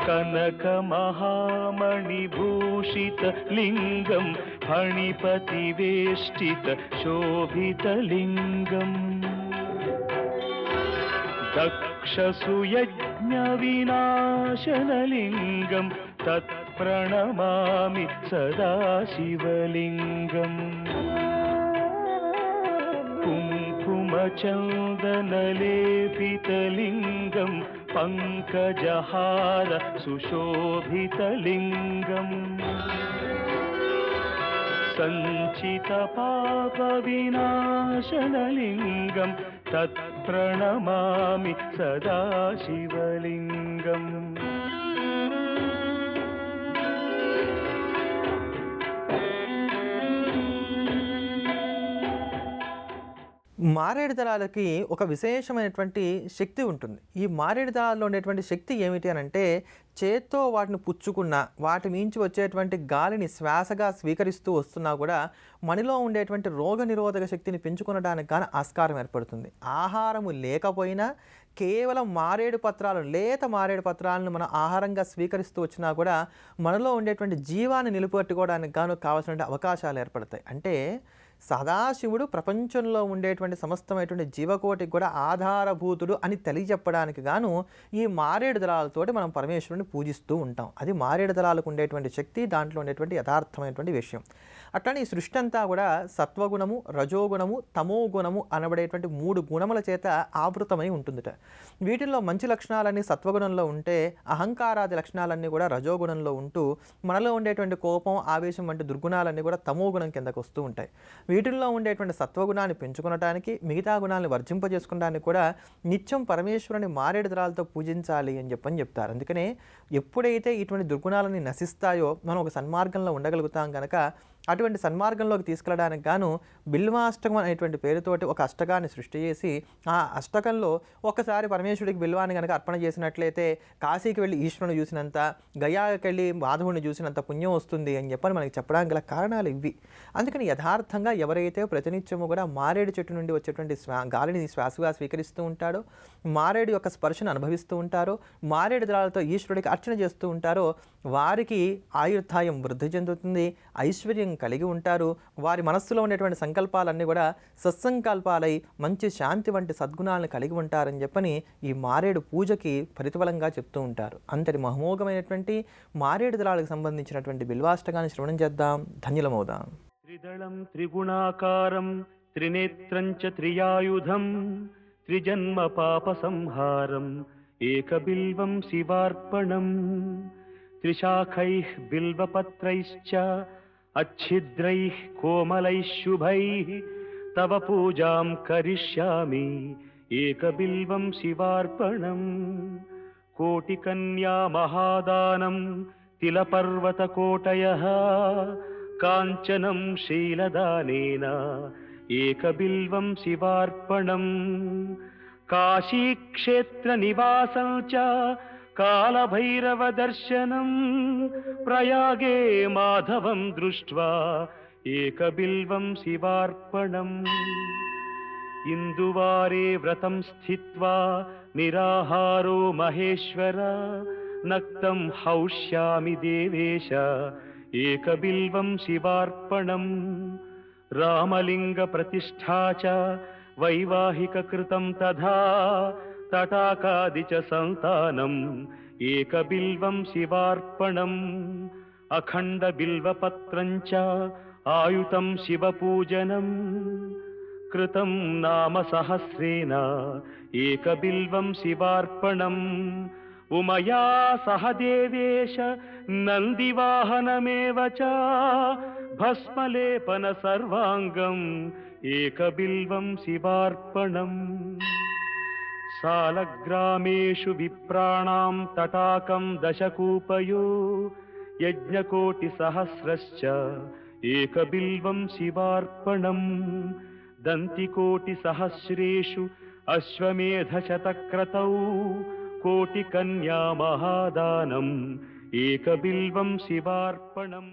कनकमहामणिभूषितलिङ्गं फणिपतिवेष्टितशोभितलिङ्गम् दक्षसुयज्ञविनाशनलिङ्गं तत्प्रणमामि सदा शिवलिङ्गम् कुङ्कुमचन्दनलेपितलिङ्गं पङ्कजहार सुशोभितलिङ्गम् सञ्चितपापविनाशनलिङ्गं तत्प्रणमामि सदा शिवलिङ्गम् మారేడు దళాలకి ఒక విశేషమైనటువంటి శక్తి ఉంటుంది. ఈ మారేడు దళాల్లో ఉండేటువంటి శక్తి ఏమిటి అని అంటే, చేత్తో వాటిని పుచ్చుకున్న వాటి మించి వచ్చేటువంటి గాలిని శ్వాసగా స్వీకరిస్తూ వస్తున్నా కూడా మనలో ఉండేటువంటి రోగ నిరోధక శక్తిని పెంచుకునడానికి కానీ ఆస్కారం ఏర్పడుతుంది. ఆహారము లేకపోయినా కేవలం మారేడు పత్రాలు, లేత మారేడు పత్రాలను మనం ఆహారంగా స్వీకరిస్తూ వచ్చినా కూడా మనలో ఉండేటువంటి జీవాన్ని నిలుపుపెట్టుకోవడానికి గాను కావాల్సిన అవకాశాలు ఏర్పడతాయి. అంటే సదాశివుడు ప్రపంచంలో ఉండేటువంటి సమస్తమైనటువంటి జీవకోటికి కూడా ఆధారభూతుడు అని తెలియజెప్పడానికి గాను ఈ మారేడు దళాలతోటి మనం పరమేశ్వరుని పూజిస్తూ ఉంటాం. అది మారేడు దళాలకు ఉండేటువంటి శక్తి, దాంట్లో ఉండేటువంటి యథార్థమైనటువంటి విషయం. అట్లనే ఈ సృష్టి అంతా కూడా సత్వగుణము, రజోగుణము, తమోగుణము అనబడేటువంటి 3 గుణముల చేత ఆవృతమై ఉంటుందిట. వీటిల్లో మంచి లక్షణాలన్నీ సత్వగుణంలో ఉంటే, అహంకారాది లక్షణాలన్నీ కూడా రజోగుణంలో ఉంటూ, మనలో ఉండేటువంటి కోపం, ఆవేశం వంటి దుర్గుణాలన్నీ కూడా తమోగుణం కిందకు వస్తూ ఉంటాయి. వీటిల్లో ఉండేటువంటి సత్వగుణాన్ని పెంచుకునటానికి, మిగతా గుణాలను వర్జింపజేసుకోవడానికి కూడా నిత్యం పరమేశ్వరుని మారేడు దళాలతో పూజించాలి అని చెప్తారు. అందుకనే ఎప్పుడైతే ఇటువంటి దుర్గుణాలని నశిస్తాయో మనం ఒక సన్మార్గంలో ఉండగలుగుతాం కనుక అటువంటి సన్మార్గంలోకి తీసుకెళ్ళడానికి గాను బిల్వాష్టకం అనేటువంటి పేరుతోటి ఒక అష్టకాన్ని సృష్టి చేసి, ఆ అష్టకంలో ఒక్కసారి పరమేశ్వరుడికి బిల్వాన్ని కనుక అర్పణ చేసినట్లయితే కాశీకి వెళ్ళి ఈశ్వరుని చూసినంత, గయాకి వెళ్ళి మాధవుని చూసినంత పుణ్యం వస్తుంది అని చెప్పని మనకి చెప్పడానికి గల కారణాలు ఇవి. అందుకని యథార్థంగా ఎవరైతే ప్రతినిత్యము కూడా మారేడు చెట్టు నుండి వచ్చేటువంటి గాలిని శ్వాసగా స్వీకరిస్తూ ఉంటాడో, మారేడు యొక్క స్పర్శను అనుభవిస్తూ ఉంటారో, మారేడు దళాలతో ఈశ్వరుడికి అర్చన చేస్తూ ఉంటారో వారికి ఆయుర్దాయం వృద్ధి చెందుతుంది, ఐశ్వర్యం కలిగి ఉంటారు. వారి మనస్సులో ఉండేటువంటి సంకల్పాలన్నీ కూడా సత్సంకల్పాలై మంచి శాంతి వంటి సద్గుణాలను కలిగి ఉంటారని చెప్పని ఈ మారేడు పూజకి ప్రతిఫలంగా చెప్తూ ఉంటారు. అంతటి మహమోఘమైనటువంటి మారేడు దళాలకు సంబంధించినటువంటి బిల్వాష్టకాన్ని శ్రవణం చేద్దాం, ధన్యులమవుదాం. త్రిదళం త్రిగుణాకారం త్రినేత్రం చ త్రియాయుధం త్రిజన్మ పాప సంహారం ఏకబిల్వం శివార్పణం త్రిశాఖైః బిల్వపత్రైశ్చ अच्छिद्रैः कोमलैः शुभैः तव पूजां करिष्यामि एकबिल्वं शिवार्पणम् कोटिकन्या महादानं तिलपर्वतकोटयः काञ्चनं शीलदानेन एकबिल्वं शिवार्पणम् काशीक्षेत्रनिवासं च कालभैरवदर्शनं प्रयागे माधवं दृष्ट्वा एकबिल्वं शिवार्पणम् इन्दुवारे व्रतं स्थित्वा निराहारो महेश्वर नक्तं हौष्यामि देवेश एकबिल्वं शिवार्पणम् रामलिङ्गप्रतिष्ठा च वैवाहिककृतं तथा तटाकादि च संतानम् एकबिल्वं शिवार्पणम् अखण्डबिल्वपत्रं च आयुतं शिवपूजनम् कृतं नाम सहस्रेण एकबिल्वं शिवार्पणम् उमया सह देवेश नन्दिवाहनमेव च भस्मलेपन सर्वाङ्गम् एकबिल्वं शिवार्पणम् सालग्रामेषु विप्राणां तटाकं दशकूपयो यज्ञकोटिसहस्रश्च एकबिल्वं शिवार्पणम् दन्तिकोटिसहस्रेषु अश्वमेधशतक्रतौ कोटिकन्या महादानम् एकबिल्वं शिवार्पणम्।